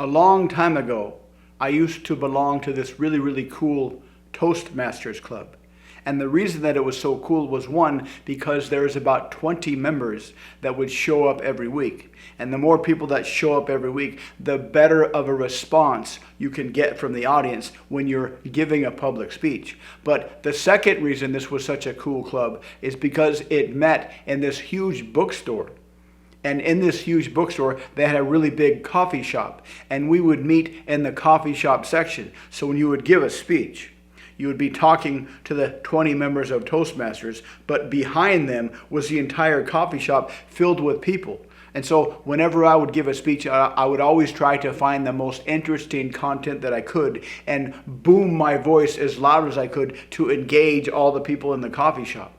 A long time ago, I used to belong to this really, really cool Toastmasters club. And the reason that it was so cool was, one, because there's about 20 members that would show up every week. And the more people that show up every week, the better of a response you can get from the audience when you're giving a public speech. But the second reason this was such a cool club is because it met in this huge bookstore. And in this huge bookstore, they had a really big coffee shop. And we would meet in the coffee shop section. So when you would give a speech, you would be talking to the 20 members of Toastmasters, but behind them was the entire coffee shop filled with people. And so whenever I would give a speech, I would always try to find the most interesting content that I could and boom my voice as loud as I could to engage all the people in the coffee shop.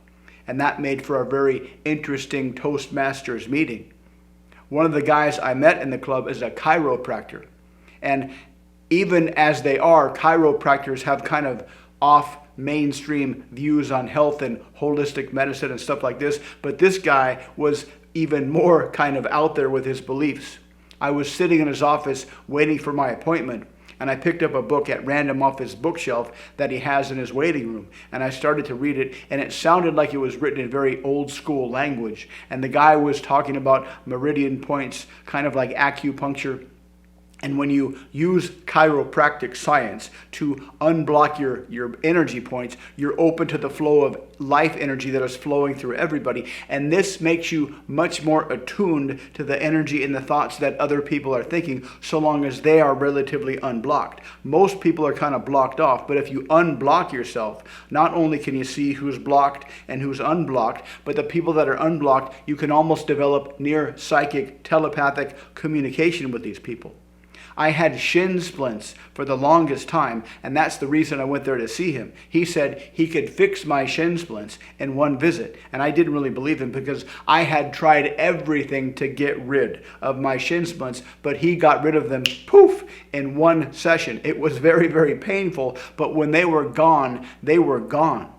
And that made for a very interesting Toastmasters meeting. One of the guys I met in the club is a chiropractor. And even as they are, chiropractors have kind of off mainstream views on health and holistic medicine and stuff like this. But this guy was even more kind of out there with his beliefs. I was sitting in his office waiting for my appointment, and I picked up a book at random off his bookshelf that he has in his waiting room. And I started to read it, and it sounded like it was written in very old school language. And the guy was talking about meridian points, kind of like acupuncture. And when you use chiropractic science to unblock your energy points, you're open to the flow of life energy that is flowing through everybody. And this makes you much more attuned to the energy and the thoughts that other people are thinking, so long as they are relatively unblocked. Most people are kind of blocked off, but if you unblock yourself, not only can you see who's blocked and who's unblocked, but the people that are unblocked, you can almost develop near psychic, telepathic communication with these people. I had shin splints for the longest time, and that's the reason I went there to see him. He said he could fix my shin splints in one visit, and I didn't really believe him because I had tried everything to get rid of my shin splints, but he got rid of them, poof, in one session. It was very, very painful, but when they were gone, they were gone.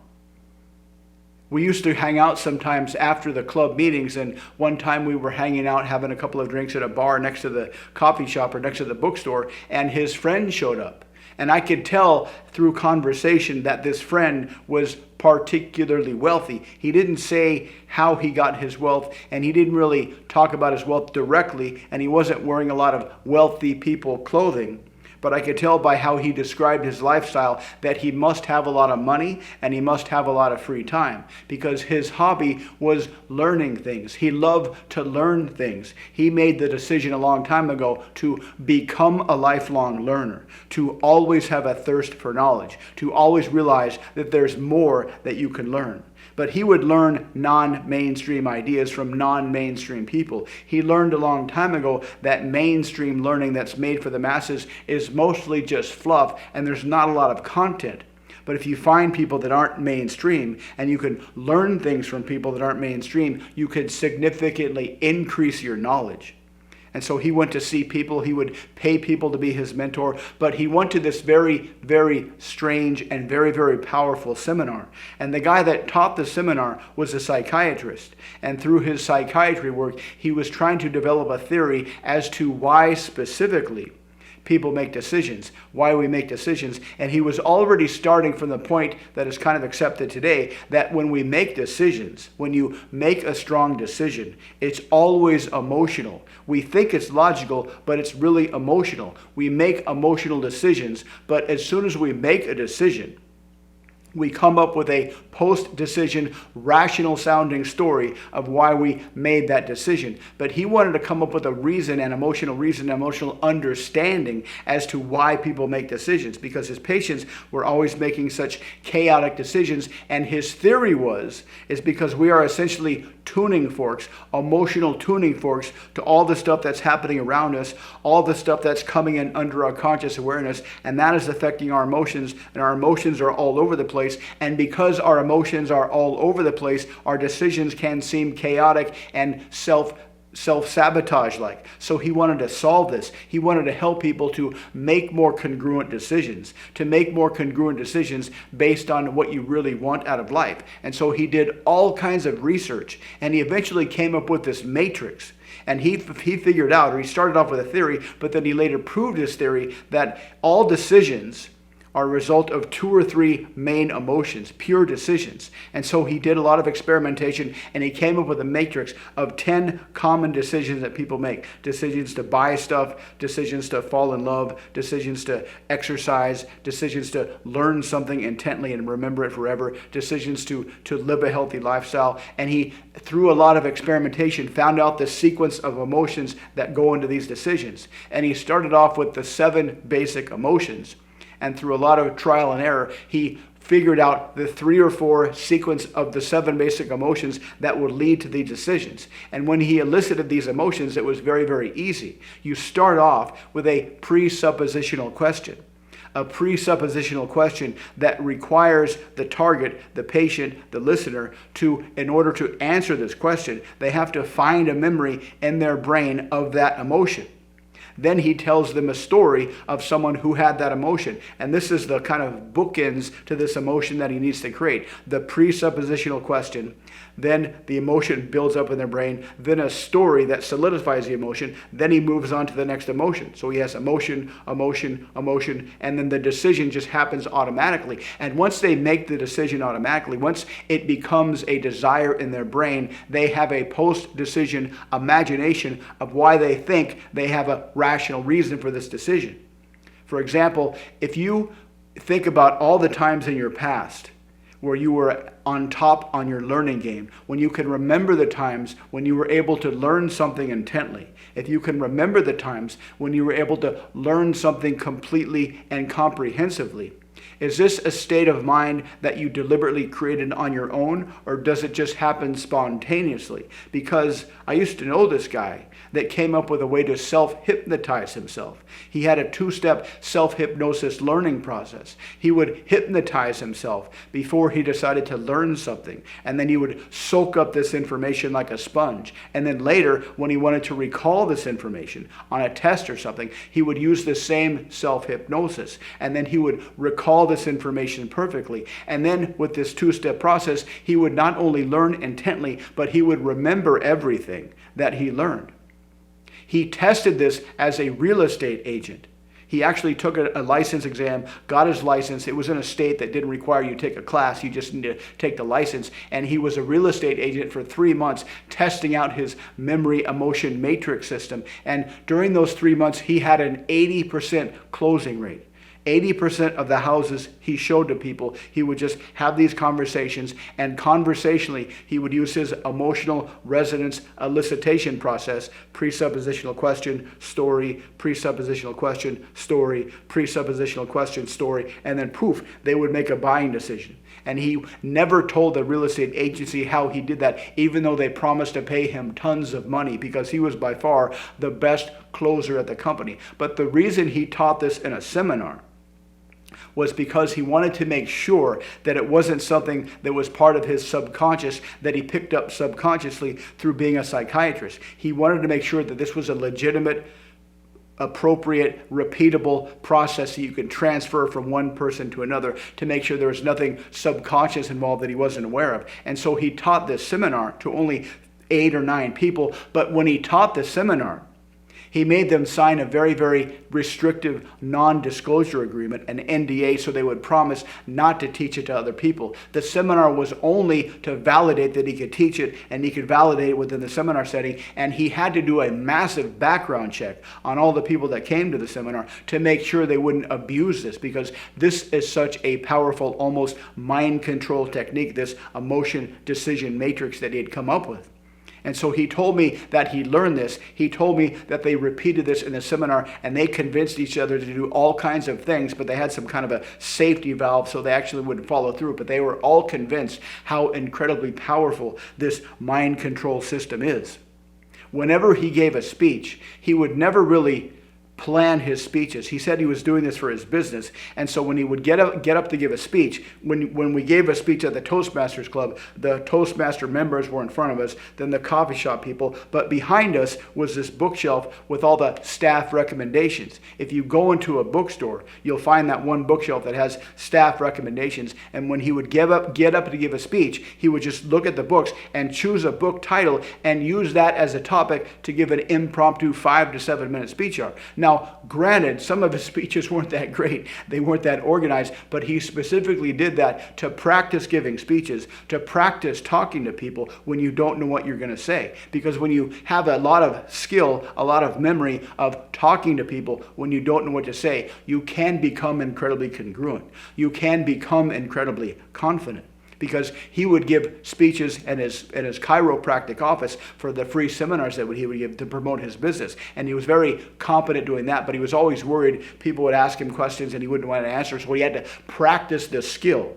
We used to hang out sometimes after the club meetings, and one time we were hanging out having a couple of drinks at a bar next to the coffee shop or next to the bookstore, and his friend showed up. And I could tell through conversation that this friend was particularly wealthy. He didn't say how he got his wealth, and he didn't really talk about his wealth directly, and he wasn't wearing a lot of wealthy people clothing. But I could tell by how he described his lifestyle that he must have a lot of money and he must have a lot of free time, because his hobby was learning things. He loved to learn things. He made the decision a long time ago to become a lifelong learner, to always have a thirst for knowledge, to always realize that there's more that you can learn. But he would learn non-mainstream ideas from non-mainstream people. He learned a long time ago that mainstream learning that's made for the masses is mostly just fluff, and there's not a lot of content. But if you find people that aren't mainstream and you can learn things from people that aren't mainstream, you could significantly increase your knowledge. And so he went to see people, he would pay people to be his mentor, but he went to this very, very strange and very, very powerful seminar. And the guy that taught the seminar was a psychiatrist. And through his psychiatry work, he was trying to develop a theory as to why specifically people make decisions, why we make decisions. And he was already starting from the point that is kind of accepted today, that when we make decisions, when you make a strong decision, it's always emotional. We think it's logical, but it's really emotional. We make emotional decisions, but as soon as we make a decision, we come up with a post-decision, rational-sounding story of why we made that decision. But he wanted to come up with a reason, an emotional understanding as to why people make decisions, because his patients were always making such chaotic decisions. And his theory is because we are essentially tuning forks, emotional tuning forks to all the stuff that's happening around us, all the stuff that's coming in under our conscious awareness, and that is affecting our emotions, and our emotions are all over the place. And because our emotions are all over the place, our decisions can seem chaotic and self-sabotage like. So he wanted to solve this. He wanted to help people to make more congruent decisions, based on what you really want out of life. And so he did all kinds of research, and he eventually came up with this matrix. And he figured out, or he started off with a theory, but then he later proved his theory that all decisions are a result of 2 or 3 main emotions, pure decisions. And so he did a lot of experimentation, and he came up with a matrix of 10 common decisions that people make. Decisions to buy stuff, decisions to fall in love, decisions to exercise, decisions to learn something intently and remember it forever, decisions to live a healthy lifestyle. And he, through a lot of experimentation, found out the sequence of emotions that go into these decisions. And he started off with the 7 basic emotions. And through a lot of trial and error, he figured out the 3 or 4 sequence of the 7 basic emotions that would lead to these decisions. And when he elicited these emotions, it was very, very easy. You start off with a presuppositional question. A presuppositional question that requires the target, the patient, the listener, in order to answer this question, they have to find a memory in their brain of that emotion. Then he tells them a story of someone who had that emotion. And this is the kind of bookends to this emotion that he needs to create. The presuppositional question, then the emotion builds up in their brain, then a story that solidifies the emotion, then he moves on to the next emotion. So he has emotion, emotion, emotion, and then the decision just happens automatically. And once they make the decision automatically, once it becomes a desire in their brain, they have a post-decision imagination of why they think they have a rational reason for this decision. For example, if you think about all the times in your past where you were on top on your learning game, when you can remember the times when you were able to learn something intently, if you can remember the times when you were able to learn something completely and comprehensively, is this a state of mind that you deliberately created on your own, or does it just happen spontaneously? Because I used to know this guy that came up with a way to self-hypnotize himself. He had a 2-step self-hypnosis learning process. He would hypnotize himself before he decided to learn something, and then he would soak up this information like a sponge. And then later, when he wanted to recall this information on a test or something, he would use the same self-hypnosis, and then he would recall this information perfectly. And then with this 2-step process, he would not only learn intently, but he would remember everything that he learned. He tested this as a real estate agent. He actually took a license exam, got his license. It was in a state that didn't require you to take a class. You just need to take the license. And he was a real estate agent for 3 months, testing out his memory emotion matrix system. And during those 3 months, he had an 80% closing rate. 80% of the houses he showed to people, he would just have these conversations, and conversationally, he would use his emotional resonance elicitation process, presuppositional question, story, presuppositional question, story, presuppositional question, story, and then poof, they would make a buying decision. And he never told the real estate agency how he did that, even though they promised to pay him tons of money, because he was by far the best closer at the company. But the reason he taught this in a seminar was because he wanted to make sure that it wasn't something that was part of his subconscious that he picked up subconsciously through being a psychiatrist. He wanted to make sure that this was a legitimate, appropriate, repeatable process that you could transfer from one person to another, to make sure there was nothing subconscious involved that he wasn't aware of. And so he taught this seminar to only 8 or 9 people. But when he taught the seminar, he made them sign a very, very restrictive non-disclosure agreement, an NDA, so they would promise not to teach it to other people. The seminar was only to validate that he could teach it, and he could validate it within the seminar setting. And he had to do a massive background check on all the people that came to the seminar to make sure they wouldn't abuse this, because this is such a powerful, almost mind control technique, this emotion decision matrix that he had come up with. And so he told me that he learned this. He told me that they repeated this in the seminar, and they convinced each other to do all kinds of things, but they had some kind of a safety valve so they actually wouldn't follow through. But they were all convinced how incredibly powerful this mind control system is. Whenever he gave a speech, he would never really plan his speeches. He said he was doing this for his business. And so when he would get up to give a speech, when we gave a speech at the Toastmasters Club, the Toastmaster members were in front of us, then the coffee shop people, but behind us was this bookshelf with all the staff recommendations. If you go into a bookstore, you'll find that one bookshelf that has staff recommendations. And when he would get up to give a speech, he would just look at the books and choose a book title and use that as a topic to give an impromptu 5 to 7 minute speech arc. Now, granted, some of his speeches weren't that great. They weren't that organized, but he specifically did that to practice giving speeches, to practice talking to people when you don't know what you're going to say. Because when you have a lot of skill, a lot of memory of talking to people when you don't know what to say, you can become incredibly congruent. You can become incredibly confident. Because he would give speeches in his chiropractic office for the free seminars that he would give to promote his business. And he was very competent doing that, but he was always worried people would ask him questions and he wouldn't want to answer. So he had to practice the skill,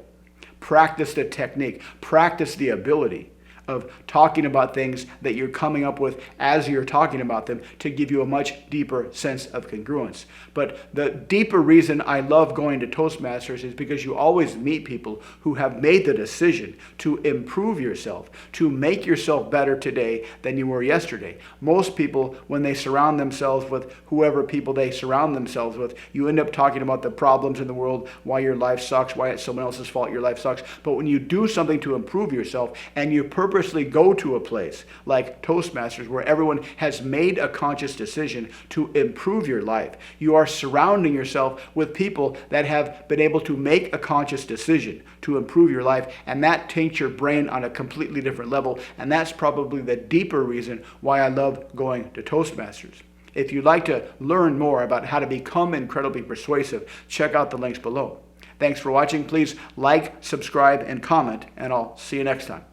practice the technique, practice the ability of talking about things that you're coming up with as you're talking about them to give you a much deeper sense of congruence. But the deeper reason I love going to Toastmasters is because you always meet people who have made the decision to improve yourself, to make yourself better today than you were yesterday. Most people, when they surround themselves with whoever people they surround themselves with, you end up talking about the problems in the world, why your life sucks, why it's someone else's fault your life sucks. But when you do something to improve yourself and you purposely go to a place like Toastmasters where everyone has made a conscious decision to improve your life, you are surrounding yourself with people that have been able to make a conscious decision to improve your life, and that taints your brain on a completely different level. And that's probably the deeper reason why I love going to Toastmasters. If you'd like to learn more about how to become incredibly persuasive, check out the links below. Thanks for watching. Please like, subscribe, and comment, and I'll see you next time.